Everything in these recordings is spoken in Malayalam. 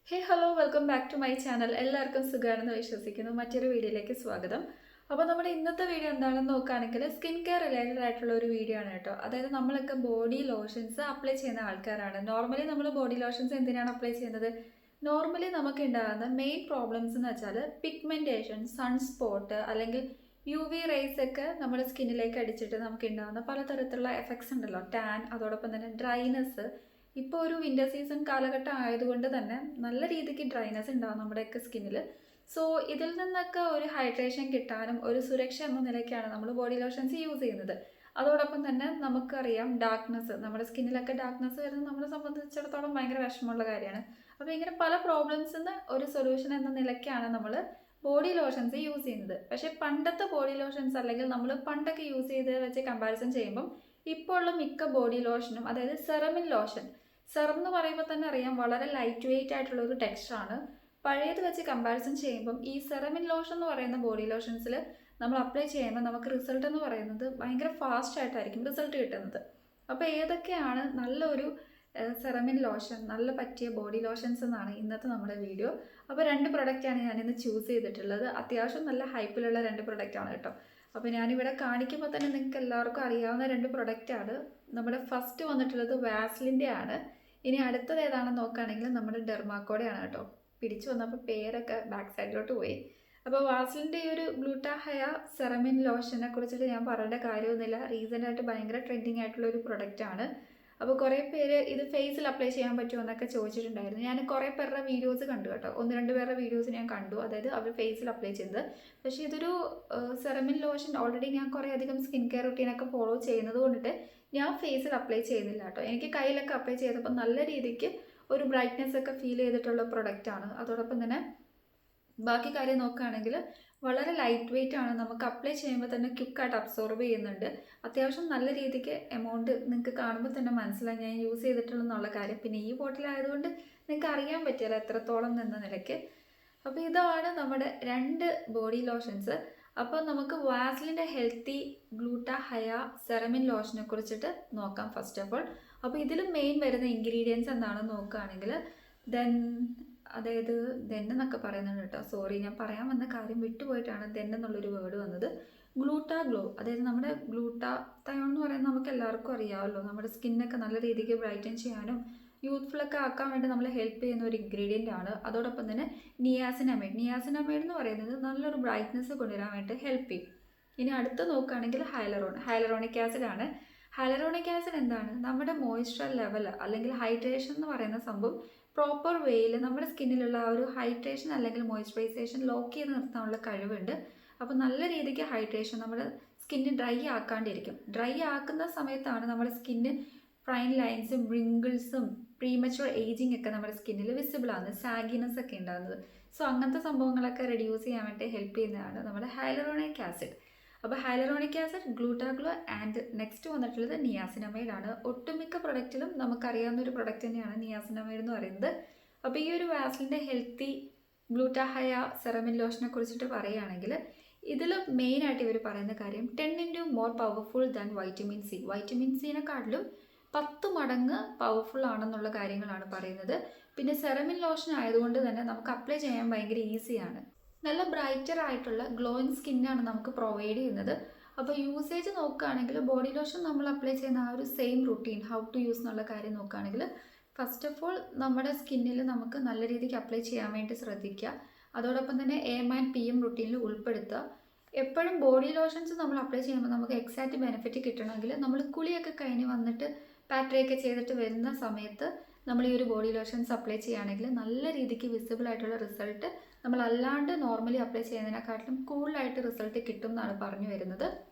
Hello welcome back to my channel. എല്ലാവർക്കും സുഖമാണെന്ന് വിശ്വസിക്കുന്നു. മറ്റൊരു വീഡിയോയിലേക്ക് സ്വാഗതം. അപ്പോൾ നമ്മുടെ ഇന്നത്തെ വീഡിയോ എന്താണെന്ന് നോക്കുകയാണെങ്കിൽ സ്കിൻ കെയർ റിലേറ്റഡ് ആയിട്ടുള്ള ഒരു വീഡിയോ ആണ് കേട്ടോ. അതായത് നമ്മളൊക്കെ ബോഡി ലോഷൻസ് അപ്ലൈ ചെയ്യുന്ന ആൾക്കാരാണ്. നോർമലി നമ്മൾ ബോഡി ലോഷൻസ് എന്തിനാണ് അപ്ലൈ ചെയ്യുന്നത്? നോർമലി നമുക്ക് ഉണ്ടാകുന്ന മെയിൻ പ്രോബ്ലംസ് എന്ന് വെച്ചാൽ പിഗ്മെൻറ്റേഷൻ, സൺസ്പോട്ട് അല്ലെങ്കിൽ യു വി റേസ് ഒക്കെ നമ്മുടെ സ്കിന്നിലേക്ക് അടിച്ചിട്ട് നമുക്ക് ഉണ്ടാകുന്ന പലതരത്തിലുള്ള എഫക്ട്സ് ഉണ്ടല്ലോ. ടാൻ, അതോടൊപ്പം തന്നെ ഡ്രൈനെസ്. ഇപ്പോൾ ഒരു വിൻ്റർ സീസൺ കാലഘട്ടം ആയതുകൊണ്ട് തന്നെ നല്ല രീതിക്ക് ഡ്രൈനെസ് ഉണ്ടാകും നമ്മുടെയൊക്കെ സ്കിന്നിൽ. സോ ഇതിൽ നിന്നൊക്കെ ഒരു ഹൈഡ്രേഷൻ കിട്ടാനും ഒരു സുരക്ഷ എന്ന നിലയ്ക്കാണ് നമ്മൾ ബോഡി ലോഷൻസ് യൂസ് ചെയ്യുന്നത്. അതോടൊപ്പം തന്നെ നമുക്കറിയാം ഡാർക്ക്നെസ്, നമ്മുടെ സ്കിന്നിലൊക്കെ ഡാർക്ക്നെസ് വരുന്നത് നമ്മളെ സംബന്ധിച്ചിടത്തോളം ഭയങ്കര വിഷമമുള്ള കാര്യമാണ്. അപ്പോൾ ഇങ്ങനെ പല പ്രോബ്ലംസിന് ഒരു സൊല്യൂഷൻ എന്ന നിലയ്ക്കാണ് നമ്മൾ ബോഡി ലോഷൻസ് യൂസ് ചെയ്യുന്നത്. പക്ഷേ പണ്ടത്തെ ബോഡി ലോഷൻസ് അല്ലെങ്കിൽ നമ്മൾ പണ്ടൊക്കെ യൂസ് ചെയ്ത് വെച്ച് കമ്പാരിസൺ ചെയ്യുമ്പം ഇപ്പോൾ ഉള്ള മിക്ക ബോഡി ലോഷനും, അതായത് സെറമിൻ ലോഷൻ, സെറം എന്ന് പറയുമ്പോൾ തന്നെ അറിയാം വളരെ ലൈറ്റ് വെയിറ്റ് ആയിട്ടുള്ള ഒരു ടെക്സ്ചറാണ്. പഴയത് വെച്ച് കമ്പാരിസൺ ചെയ്യുമ്പം ഈ സെറമിൻ ലോഷൻ എന്ന് പറയുന്ന ബോഡി ലോഷൻസിൽ നമ്മൾ അപ്ലൈ ചെയ്യുമ്പോൾ നമുക്ക് റിസൾട്ട് എന്ന് പറയുന്നത് ഭയങ്കര ഫാസ്റ്റ് ആയിട്ടായിരിക്കും റിസൾട്ട് കിട്ടുന്നത്. അപ്പോൾ ഏതൊക്കെയാണ് നല്ലൊരു സെറമിൻ ലോഷൻ, നല്ല പറ്റിയ ബോഡി ലോഷൻസ് എന്നാണ് ഇന്നത്തെ നമ്മുടെ വീഡിയോ. അപ്പോൾ രണ്ട് പ്രൊഡക്റ്റാണ് ഞാനിന്ന് ചൂസ് ചെയ്തിട്ടുള്ളത്. അത്യാവശ്യം നല്ല ഹൈപ്പിലുള്ള രണ്ട് പ്രൊഡക്റ്റാണ് കേട്ടോ. അപ്പോൾ ഞാനിവിടെ കാണിക്കുമ്പോൾ തന്നെ നിങ്ങൾക്ക് എല്ലാവർക്കും അറിയാവുന്ന രണ്ട് പ്രൊഡക്റ്റാണ്. നമ്മുടെ ഫസ്റ്റ് വന്നിട്ടുള്ളത് വാസ്ലിൻ്റെ ആണ്. ഇനി അടുത്തത് ഏതാണെന്ന് നോക്കുകയാണെങ്കിൽ നമ്മുടെ ഡെർമാക്കോയുടെ ആണ് കേട്ടോ. പിടിച്ചു വന്നപ്പോൾ പേരൊക്കെ ബാക്ക് സൈഡിലോട്ട് പോയി. അപ്പോൾ വാസ്ലിൻ്റെ ഈ ഒരു ഗ്ലൂട്ടാഹയ സെറമിൻ ലോഷനെ കുറിച്ചിട്ട് ഞാൻ പറയേണ്ട കാര്യമൊന്നുമില്ല. റീസെൻ്റായിട്ട് ഭയങ്കര ട്രെൻഡിങ് ആയിട്ടുള്ള ഒരു പ്രൊഡക്റ്റാണ്. അപ്പോൾ കുറേ പേര് ഇത് ഫേസിൽ അപ്ലൈ ചെയ്യാൻ പറ്റുമോ എന്നൊക്കെ ചോദിച്ചിട്ടുണ്ടായിരുന്നു. ഞാൻ കുറേ പേരുടെ വീഡിയോസ് കണ്ടു കേട്ടോ. ഒന്ന് രണ്ട് പേരുടെ വീഡിയോസ് ഞാൻ കണ്ടു, അതായത് അവർ ഫേസിൽ അപ്ലൈ ചെയ്തത്. പക്ഷേ ഇതൊരു സെറമിൻ ലോഷൻ ഓൾറെഡി ഞാൻ കുറേ അധികം സ്കിൻ കെയർ റുട്ടീനൊക്കെ ഫോളോ ചെയ്യുന്നത് കൊണ്ടിട്ട് ഞാൻ ഫേസിൽ അപ്ലൈ ചെയ്യുന്നില്ല കേട്ടോ. എനിക്ക് കയ്യിലൊക്കെ അപ്ലൈ ചെയ്തപ്പോൾ നല്ല രീതിക്ക് ഒരു ബ്രൈറ്റ്നെസ് ഒക്കെ ഫീൽ ചെയ്തിട്ടുള്ള പ്രൊഡക്റ്റാണ്. അതോടൊപ്പം തന്നെ ബാക്കി കാര്യം നോക്കുകയാണെങ്കിൽ വളരെ ലൈറ്റ് വെയിറ്റ് ആണ്. നമുക്ക് അപ്ലൈ ചെയ്യുമ്പോൾ തന്നെ ക്വിക്കായിട്ട് അബ്സോർബ് ചെയ്യുന്നുണ്ട്. അത്യാവശ്യം നല്ല രീതിക്ക് എമൗണ്ട് നിങ്ങൾക്ക് കാണുമ്പോൾ തന്നെ മനസ്സിലായി ഞാൻ യൂസ് ചെയ്തിട്ടുള്ളതെന്നുള്ള കാര്യം. പിന്നെ ഈ ബോട്ടിലായതുകൊണ്ട് നിങ്ങൾക്ക് അറിയാൻ പറ്റില്ല എത്രത്തോളം എന്ന നിലയ്ക്ക്. അപ്പോൾ ഇതാണ് നമ്മുടെ രണ്ട് ബോഡി ലോഷൻസ്. അപ്പോൾ നമുക്ക് വാസ്ലിൻ്റെ ഹെൽത്തി ഗ്ലൂട്ടാഹയ സെറമിൻ ലോഷനെ കുറിച്ചിട്ട് നോക്കാം ഫസ്റ്റ് ഓഫ് ഓൾ. അപ്പോൾ ഇതിൽ മെയിൻ വരുന്ന ഇൻഗ്രീഡിയൻസ് എന്താണെന്ന് നോക്കുകയാണെങ്കിൽ അതായത് എന്നൊക്കെ പറയുന്നുണ്ട് കേട്ടോ. സോറി, ഞാൻ പറയാൻ വന്ന കാര്യം വിട്ടുപോയിട്ടാണ് എന്നുള്ളൊരു വേർഡ് വന്നത്. ഗ്ലൂട്ടാഗ്ലോ, അതായത് നമ്മുടെ ഗ്ലൂട്ടാതയോൺ എന്ന് പറയുന്നത് നമുക്ക് എല്ലാവർക്കും അറിയാമല്ലോ. നമ്മുടെ സ്കിന്നൊക്കെ നല്ല രീതിക്ക് ബ്രൈറ്റൻ ചെയ്യാനും യൂത്ത്ഫുള്ളൊക്കെ ആക്കാൻ വേണ്ടി നമ്മളെ ഹെൽപ്പ് ചെയ്യുന്ന ഒരു ഇൻഗ്രീഡിയൻ്റ് ആണ്. അതോടൊപ്പം തന്നെ നിയാസിനമൈഡ് എന്ന് പറയുന്നത് നല്ലൊരു ബ്രൈറ്റ്നെസ് കൊണ്ടുവരാൻ വേണ്ടി ഹെൽപ്പ് ചെയ്യും. ഇനി അടുത്ത് നോക്കുകയാണെങ്കിൽ ഹൈലറോണിക് ആസിഡ് ആണ്. ഹൈലറോണിക് ആസിഡ് എന്താണ്? നമ്മുടെ മോയ്സ്ചർ ലെവൽ അല്ലെങ്കിൽ ഹൈഡ്രേഷൻ എന്ന് പറയുന്ന സംഭവം പ്രോപ്പർ വേയിൽ നമ്മുടെ സ്കിന്നിലുള്ള ആ ഒരു ഹൈഡ്രേഷൻ അല്ലെങ്കിൽ മോയ്സ്ചറൈസേഷൻ ലോക്ക് ചെയ്ത് നിർത്താനുള്ള കഴിവുണ്ട്. അപ്പോൾ നല്ല രീതിക്ക് ഹൈഡ്രേഷൻ നമ്മുടെ സ്കിന്ന് ഡ്രൈ ആക്കാണ്ടിരിക്കും. ഡ്രൈ ആക്കുന്ന സമയത്താണ് നമ്മുടെ സ്കിന്ന് ഫൈൻ ലൈൻസും റിങ്കിൾസും പ്രീമച്വർ ഏജിങ് ഒക്കെ നമ്മുടെ സ്കിന്നിൽ വിസിബിൾ ആകുന്നത്, സാഗിനെസ് ഒക്കെ ഉണ്ടാകുന്നത്. സോ അങ്ങനത്തെ സംഭവങ്ങളൊക്കെ റെഡ്യൂസ് ചെയ്യാൻ വേണ്ടി ഹെൽപ്പ് ചെയ്യുന്നതാണ് നമ്മുടെ ഹൈലറോണിക് ആസിഡ്. അപ്പോൾ ഹൈലറോണിക് ആസിഡ്, ഗ്ലൂട്ടാഗ്ലോ ആൻഡ് നെക്സ്റ്റ് വന്നിട്ടുള്ളത് നിയാസിനമൈഡ് ആണ്. ഒട്ടുമിക്ക പ്രൊഡക്റ്റിലും നമുക്കറിയാവുന്ന ഒരു പ്രൊഡക്റ്റ് തന്നെയാണ് നിയാസിനമൈഡ് എന്ന് പറയുന്നത്. അപ്പോൾ ഈ ഒരു വാസ്ലിൻ്റെ ഹെൽത്തി ഗ്ലൂട്ടാഹയ സെറമിൻ ലോഷനെ കുറിച്ചിട്ട് പറയുകയാണെങ്കിൽ ഇതിൽ മെയിനായിട്ട് ഇവർ പറയുന്ന കാര്യം 10x more powerful than vitamin C. Vitamin സിനെക്കാട്ടിലും 10 മടങ്ങ് പവർഫുൾ ആണെന്നുള്ള കാര്യങ്ങളാണ് പറയുന്നത്. പിന്നെ സെറമിൻ ലോഷൻ ആയതുകൊണ്ട് തന്നെ നമുക്ക് അപ്ലൈ ചെയ്യാൻ ഭയങ്കര ഈസിയാണ്. നല്ല ബ്രൈറ്റർ ആയിട്ടുള്ള ഗ്ലോയിങ് സ്കിന്നാണ് നമുക്ക് പ്രൊവൈഡ് ചെയ്യുന്നത്. അപ്പോൾ യൂസേജ് നോക്കുകയാണെങ്കിൽ ബോഡി ലോഷൻ നമ്മൾ അപ്ലൈ ചെയ്യുന്ന ആ ഒരു same routine, how to use എന്നുള്ള കാര്യം നോക്കുകയാണെങ്കിൽ ഫസ്റ്റ് ഓഫ് ഓൾ നമ്മുടെ സ്കിന്നിൽ നമുക്ക് നല്ല രീതിക്ക് അപ്ലൈ ചെയ്യാൻ വേണ്ടി ശ്രദ്ധിക്കുക. അതോടൊപ്പം തന്നെ AM ആൻഡ് PM റുട്ടീനിൽ ഉൾപ്പെടുത്തുക. എപ്പോഴും ബോഡി ലോഷൻസ് നമ്മൾ അപ്ലൈ ചെയ്യുമ്പോൾ നമുക്ക് എക്സാക്റ്റ് ബെനിഫിറ്റ് കിട്ടണമെങ്കിൽ നമ്മൾ കുളിയൊക്കെ കഴിഞ്ഞ് വന്നിട്ട് പാറ്ററയൊക്കെ ചെയ്തിട്ട് വരുന്ന സമയത്ത് നമ്മൾ ഈ ഒരു ബോഡി ലോഷൻസ് അപ്ലൈ ചെയ്യുകയാണെങ്കിൽ നല്ല രീതിക്ക് വിസിബിൾ ആയിട്ടുള്ള റിസൾട്ട് നമ്മൾ അല്ലാണ്ട് നോർമലി അപ്ലൈ ചെയ്യുന്നതിനെക്കാട്ടിലും കൂടുതലായിട്ട് റിസൾട്ട് കിട്ടും എന്നാണ് പറഞ്ഞു വരുന്നത്.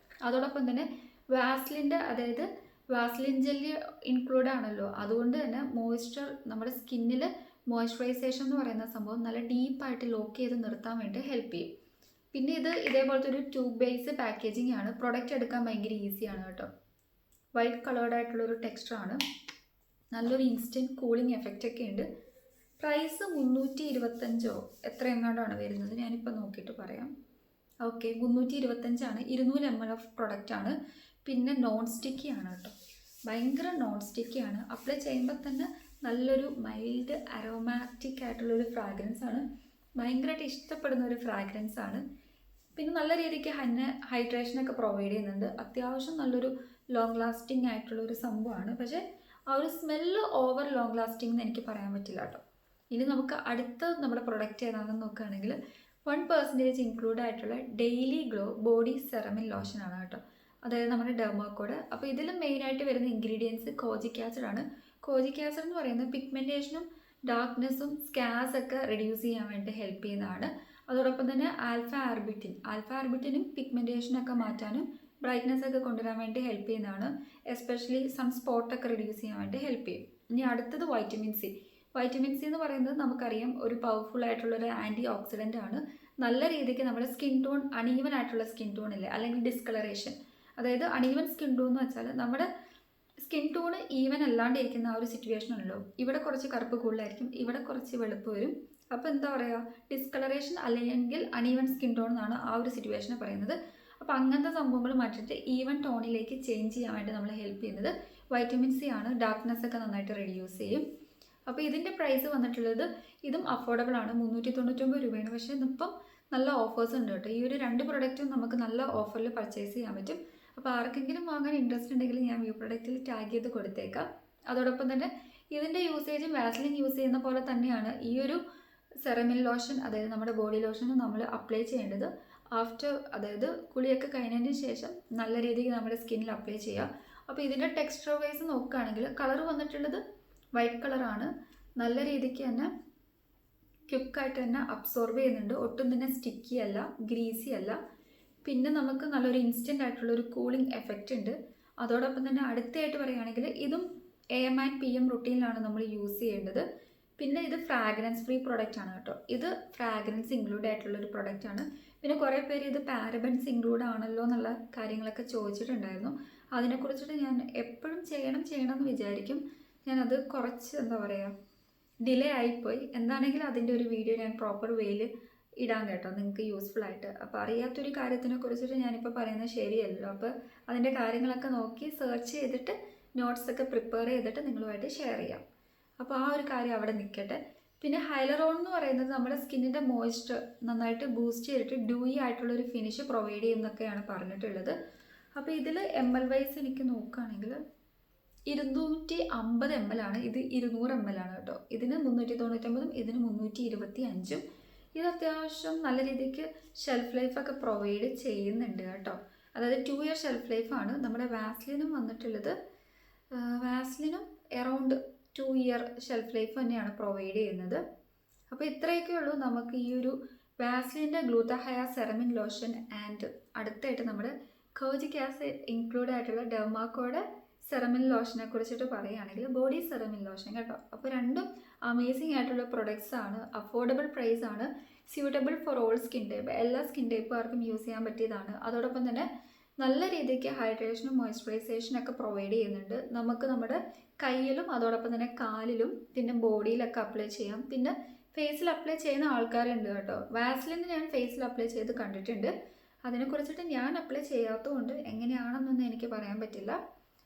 അതോടൊപ്പം തന്നെ വാസ്ലിൻ്റെ, അതായത് വാസ്ലിൻ ജെല്ലി ഇൻക്ലൂഡ് ആണല്ലോ, അതുകൊണ്ട് തന്നെ മോയ്സ്ചർ നമ്മുടെ സ്കിന്നിൽ മോയ്സ്ചറൈസേഷൻ എന്ന് പറയുന്ന സംഭവം നല്ല ഡീപ്പായിട്ട് ലോക്ക് ചെയ്ത് നിർത്താൻ വേണ്ടി ഹെൽപ്പ് ചെയ്യും. പിന്നെ ഇതേപോലത്തെ ഒരു ട്യൂബ് ബേസ് പാക്കേജിങ് ആണ്. പ്രൊഡക്റ്റ് എടുക്കാൻ ഭയങ്കര ഈസിയാണ് കേട്ടോ. വൈറ്റ് കളേർഡ് ആയിട്ടുള്ളൊരു ടെക്സ്ചറാണ്. നല്ലൊരു ഇൻസ്റ്റൻറ്റ് കൂളിംഗ് എഫക്റ്റ് ഒക്കെ ഉണ്ട്. പ്രൈസ് 325 എത്ര എങ്ങാണ്ടാണ് വരുന്നത്, ഞാനിപ്പോൾ നോക്കിയിട്ട് പറയാം. ഓക്കെ, 325 200 ml ഓഫ് പ്രൊഡക്റ്റ് ആണ്. പിന്നെ നോൺ സ്റ്റിക്കി ആണ് കേട്ടോ. ഭയങ്കര നോൺ സ്റ്റിക്കിയാണ്. അപ്ലൈ ചെയ്യുമ്പോൾ തന്നെ നല്ലൊരു മൈൽഡ് അരോമാറ്റിക് ആയിട്ടുള്ളൊരു ഫ്രാഗ്രൻസ് ആണ്. ഭയങ്കരമായിട്ട് ഇഷ്ടപ്പെടുന്ന ഒരു ഫ്രാഗ്രൻസ് ആണ്. പിന്നെ നല്ല രീതിക്ക് ഹൈഡ്രേഷനൊക്കെ പ്രൊവൈഡ് ചെയ്യുന്നുണ്ട്. അത്യാവശ്യം നല്ലൊരു ലോങ് ലാസ്റ്റിംഗ് ആയിട്ടുള്ളൊരു സംഭവമാണ്. പക്ഷേ ആ ഒരു സ്മെല്ല് ഓവർ ലോങ് ലാസ്റ്റിംഗ് എന്ന് എനിക്ക് പറയാൻ പറ്റില്ല കേട്ടോ. ഇനി നമുക്ക് അടുത്ത നമ്മുടെ പ്രൊഡക്റ്റ് ഏതാണെന്ന് നോക്കുകയാണെങ്കിൽ 1% ഇൻക്ലൂഡ് ആയിട്ടുള്ള ഡെയിലി ഗ്ലോ ബോഡി സെറമിൻ ലോഷൻ ആണ് കേട്ടോ. അതായത് നമ്മുടെ ഡെർമാക്കോഡ്. അപ്പോൾ ഇതിൽ മെയിനായിട്ട് വരുന്ന ഇൻഗ്രീഡിയൻസ് കോജിക് ആസിഡ് ആണ്. കോജിക് ആസിഡ് എന്ന് പറയുന്നത് പിഗ്മെൻറ്റേഷനും ഡാർക്ക്നെസ്സും സ്കാസ് ഒക്കെ റെഡ്യൂസ് ചെയ്യാൻ വേണ്ടി ഹെൽപ്പ് ചെയ്യുന്നതാണ്. അതോടൊപ്പം തന്നെ ആൽഫ ആർബിറ്റിനും പിഗ്മെൻറ്റേഷനൊക്കെ മാറ്റാനും ബ്രൈറ്റ്നെസ് ഒക്കെ കൊണ്ടുവരാൻ വേണ്ടി ഹെൽപ്പ് ചെയ്യുന്നതാണ്. എസ്പെഷ്യലി സൺസ്പോട്ടൊക്കെ റെഡ്യൂസ് ചെയ്യാൻ വേണ്ടി ഹെൽപ്പ് ചെയ്യും. ഇനി അടുത്തത് വൈറ്റമിൻ സി എന്ന് പറയുന്നത് നമുക്കറിയാം ഒരു പവർഫുൾ ആയിട്ടുള്ളൊരു ആൻറ്റി ഓക്സിഡൻ്റ് ആണ്. നല്ല രീതിക്ക് നമ്മുടെ സ്കിൻ ടോൺ അണീവൻ ആയിട്ടുള്ള സ്കിൻ ടോൺ ഇല്ലേ, അല്ലെങ്കിൽ ഡിസ്കളറേഷൻ, അതായത് അണീവൻ സ്കിൻ ടോൺ എന്ന് വെച്ചാൽ നമ്മുടെ സ്കിൻ ടോൺ ഈവൻ അല്ലാണ്ടിരിക്കുന്ന ആ ഒരു സിറ്റുവേഷൻ ഉണ്ടല്ലോ, ഇവിടെ കുറച്ച് കറുപ്പ് കൂടുതലായിരിക്കും, ഇവിടെ കുറച്ച് വെളുപ്പ് വരും. അപ്പോൾ എന്താ പറയുക, ഡിസ്കളറേഷൻ അല്ലെങ്കിൽ അണീവൻ സ്കിൻ ടോൺ എന്നാണ് ആ ഒരു സിറ്റുവേഷനെ പറയുന്നത്. അപ്പോൾ അങ്ങനത്തെ സംഭവങ്ങൾ മാറ്റിയിട്ട് ഈവൻ ടോണിലേക്ക് ചേഞ്ച് ചെയ്യാൻ വേണ്ടി നമ്മളെ ഹെൽപ്പ് ചെയ്യുന്നത് വൈറ്റമിൻ സി ആണ്. ഡാർക്ക്നെസ് ഒക്കെ നന്നായിട്ട് റെഡ്യൂസ് ചെയ്യും. അപ്പോൾ ഇതിൻ്റെ പ്രൈസ് വന്നിട്ടുള്ളത്, ഇതും അഫോർഡബിൾ ആണ്, 399 രൂപയാണ്. പക്ഷേ ഇന്നിപ്പം നല്ല ഓഫേഴ്സ് ഉണ്ട് കേട്ടോ. ഈ ഒരു 2 പ്രൊഡക്റ്റും നമുക്ക് നല്ല ഓഫറിൽ പർച്ചേസ് ചെയ്യാൻ പറ്റും. അപ്പോൾ ആർക്കെങ്കിലും വാങ്ങാൻ ഇൻട്രസ്റ്റ് ഉണ്ടെങ്കിൽ ഞാൻ വ്യൂ പ്രൊഡക്റ്റിൽ ടാഗ് ചെയ്ത് കൊടുത്തേക്കാം. അതോടൊപ്പം തന്നെ ഇതിൻ്റെ യൂസേജും വാസ്ലിൻ യൂസ് ചെയ്യുന്ന പോലെ തന്നെയാണ് ഈ ഒരു സെറമിൻ ലോഷൻ, അതായത് നമ്മുടെ ബോഡി ലോഷന് നമ്മൾ അപ്ലൈ ചെയ്യേണ്ടത് അതായത് കുളിയൊക്കെ കഴിഞ്ഞതിന് ശേഷം നല്ല രീതിക്ക് നമ്മുടെ സ്കിന്നിൽ അപ്ലൈ ചെയ്യുക. അപ്പോൾ ഇതിൻ്റെ ടെക്സ്ചർ വൈസ് നോക്കുകയാണെങ്കിൽ കളർ വന്നിട്ടുള്ളത് വൈറ്റ് കളറാണ്. നല്ല രീതിക്ക് തന്നെ ക്വിക്കായിട്ട് തന്നെ അബ്സോർബ് ചെയ്യുന്നുണ്ട്. ഒട്ടും തന്നെ സ്റ്റിക്കി അല്ല, ഗ്രീസി അല്ല. പിന്നെ നമുക്ക് നല്ലൊരു ഇൻസ്റ്റൻ്റ് ആയിട്ടുള്ളൊരു കൂളിംഗ് എഫക്റ്റ് ഉണ്ട്. അതോടൊപ്പം തന്നെ അടുത്തായിട്ട് പറയുകയാണെങ്കിൽ ഇതും AM ആൻഡ് PM റുട്ടീനിലാണ് നമ്മൾ യൂസ് ചെയ്യേണ്ടത്. പിന്നെ ഇത് ഫ്രാഗ്രൻസ് ഫ്രീ പ്രൊഡക്റ്റ് ആണ് കേട്ടോ. ഇത് ഫ്രാഗ്രൻസ് ഇൻക്ലൂഡ് ആയിട്ടുള്ളൊരു പ്രൊഡക്റ്റ് ആണ്. പിന്നെ കുറേ പേര് ഇത് പാരബൻസ് ഇൻക്ലൂഡ് ആണല്ലോ എന്നുള്ള കാര്യങ്ങളൊക്കെ ചോദിച്ചിട്ടുണ്ടായിരുന്നു. അതിനെക്കുറിച്ചിട്ട് ഞാൻ എപ്പോഴും ചെയ്യണം എന്ന് വിചാരിക്കും. ഞാനത് കുറച്ച് എന്താ പറയുക ഡിലേ ആയിപ്പോയി. എന്താണെങ്കിലും അതിൻ്റെ ഒരു വീഡിയോ ഞാൻ പ്രോപ്പർ വേയിൽ ഇടാൻ കേട്ടോ, നിങ്ങൾക്ക് യൂസ്ഫുൾ ആയിട്ട്. അപ്പോൾ അറിയാത്തൊരു കാര്യത്തിനെ കുറിച്ചിട്ട് ഞാനിപ്പോൾ പറയുന്നത് ശരിയല്ലോ. അപ്പോൾ അതിൻ്റെ കാര്യങ്ങളൊക്കെ നോക്കി സെർച്ച് ചെയ്തിട്ട് നോട്ട്സൊക്കെ പ്രിപ്പയർ ചെയ്തിട്ട് നിങ്ങളുമായിട്ട് ഷെയർ ചെയ്യാം. അപ്പോൾ ആ ഒരു കാര്യം അവിടെ നിൽക്കട്ടെ. പിന്നെ ഹൈലറോൺ എന്ന് പറയുന്നത് നമ്മുടെ സ്കിന്നിൻ്റെ മോയ്സ്ചർ നന്നായിട്ട് ബൂസ്റ്റ് ചെയ്തിട്ട് ഡ്യൂയി ആയിട്ടുള്ളൊരു ഫിനിഷ് പ്രൊവൈഡ് ചെയ്യുന്നൊക്കെയാണ് പറഞ്ഞിട്ടുള്ളത്. അപ്പോൾ ഇതിൽ ML വൈസ് എനിക്ക് നോക്കുകയാണെങ്കിൽ 250 ml ആണ്. ഇത് 200 ml ആണ് കേട്ടോ. ഇതിന് 399, ഇതിന് 325. ഇത് അത്യാവശ്യം നല്ല രീതിക്ക് ഷെൽഫ് ലൈഫൊക്കെ പ്രൊവൈഡ് ചെയ്യുന്നുണ്ട് കേട്ടോ. അതായത് 2 year ഷെൽഫ് ലൈഫാണ്. നമ്മുടെ വാസ്ലിനും വന്നിട്ടുള്ളത്, വാസ്ലിനും എറൗണ്ട് 2 year ഷെൽഫ് ലൈഫ് തന്നെയാണ് പ്രൊവൈഡ് ചെയ്യുന്നത്. അപ്പോൾ ഇത്രയൊക്കെ ഉള്ളൂ നമുക്ക് ഈ ഒരു വാസ്ലിൻ്റെ ഗ്ലൂട്ടാഹയ സെറമിൻ ലോഷൻ ആൻഡ് അടുത്തായിട്ട് നമ്മുടെ കോജിക് ആസിഡ് ഇൻക്ലൂഡ് ആയിട്ടുള്ള ഡെർമാക്കോയുടെ സെറമിൻ ലോഷനെ കുറിച്ചിട്ട് പറയുകയാണെങ്കിൽ ബോഡി സെറമിൻ ലോഷൻ കേട്ടോ. അപ്പോൾ രണ്ടും അമേസിങ് ആയിട്ടുള്ള പ്രൊഡക്ട്സ് ആണ്. അഫോർഡബിൾ പ്രൈസ് ആണ്. Suitable for all skin type, എല്ലാ സ്കിൻ ടൈപ്പുകാർക്കും യൂസ് ചെയ്യാൻ പറ്റിയതാണ്. അതോടൊപ്പം തന്നെ നല്ല രീതിക്ക് ഹൈഡ്രേഷനും മോയ്സ്ചറൈസേഷനും ഒക്കെ പ്രൊവൈഡ് ചെയ്യുന്നുണ്ട്. നമുക്ക് നമ്മുടെ കയ്യിലും അതോടൊപ്പം തന്നെ കാലിലും പിന്നെ ബോഡിയിലൊക്കെ അപ്ലൈ ചെയ്യാം. പിന്നെ ഫേസിൽ അപ്ലൈ ചെയ്യുന്ന ആൾക്കാരുണ്ട് കേട്ടോ. വാസ്ലിന് ഞാൻ ഫേസിൽ അപ്ലൈ ചെയ്ത് കണ്ടിട്ടുണ്ട്. അതിനെക്കുറിച്ചിട്ട് ഞാൻ അപ്ലൈ ചെയ്യാത്തതുകൊണ്ട് എങ്ങനെയാണെന്നൊന്നും എനിക്ക് പറയാൻ പറ്റില്ല.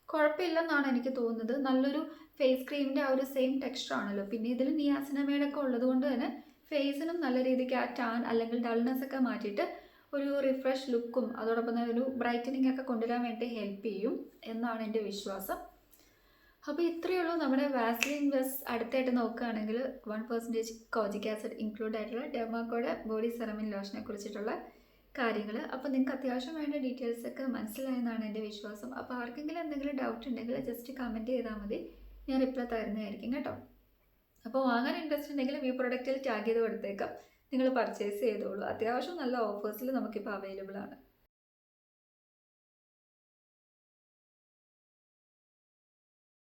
കുഴപ്പമില്ലെന്നാണ് എനിക്ക് തോന്നുന്നത്. നല്ലൊരു ഫേസ് ക്രീമിൻ്റെ ആ ഒരു സെയിം ടെക്സ്ചർ ആണല്ലോ. പിന്നെ ഇതിൽ നിയാസിനമൈഡൊക്കെ ഉള്ളത് കൊണ്ട് തന്നെ ഫേസിനും നല്ല രീതിക്ക് ആ ടാൻ അല്ലെങ്കിൽ ഡൾനെസ് ഒക്കെ മാറ്റിയിട്ട് ഒരു റിഫ്രഷ് ലുക്കും അതോടൊപ്പം തന്നെ ഒരു ബ്രൈറ്റനിങ് ഒക്കെ കൊണ്ടുവരാൻ വേണ്ടി ഹെൽപ്പ് ചെയ്യും എന്നാണ് എൻ്റെ വിശ്വാസം. അപ്പോൾ ഇത്രയേ ഉള്ളൂ നമ്മുടെ വാസ്ലിൻ വെസ്. അടുത്തായിട്ട് നോക്കുകയാണെങ്കിൽ 1% കോജിക് ആസിഡ് ഇൻക്ലൂഡ് ആയിട്ടുള്ള ഡെർമാക്കോയുടെ ബോഡി സെറമിൻ ലോഷനെ കുറിച്ചിട്ടുള്ള കാര്യങ്ങൾ. അപ്പോൾ നിങ്ങൾക്ക് അത്യാവശ്യം വേണ്ട ഡീറ്റെയിൽസ് ഒക്കെ മനസ്സിലായെന്നാണ് എൻ്റെ വിശ്വാസം. അപ്പോൾ ആർക്കെങ്കിലും എന്തെങ്കിലും ഡൗട്ട് ഉണ്ടെങ്കിൽ ജസ്റ്റ് കമൻറ്റ് ചെയ്താൽ മതി, ഞാൻ റിപ്ലൈ തരുന്നതായിരിക്കും കേട്ടോ. അപ്പോൾ വാങ്ങാൻ ഇൻട്രസ്റ്റ് ഉണ്ടെങ്കിൽ വ്യൂ പ്രൊഡക്റ്റിൽ ടാഗ് ചെയ്ത് കൊടുത്തേക്കാം, നിങ്ങൾ പർച്ചേസ് ചെയ്തോളൂ. അത്യാവശ്യം നല്ല ഓഫേഴ്സിൽ നമുക്കിപ്പോൾ അവൈലബിൾ ആണ്.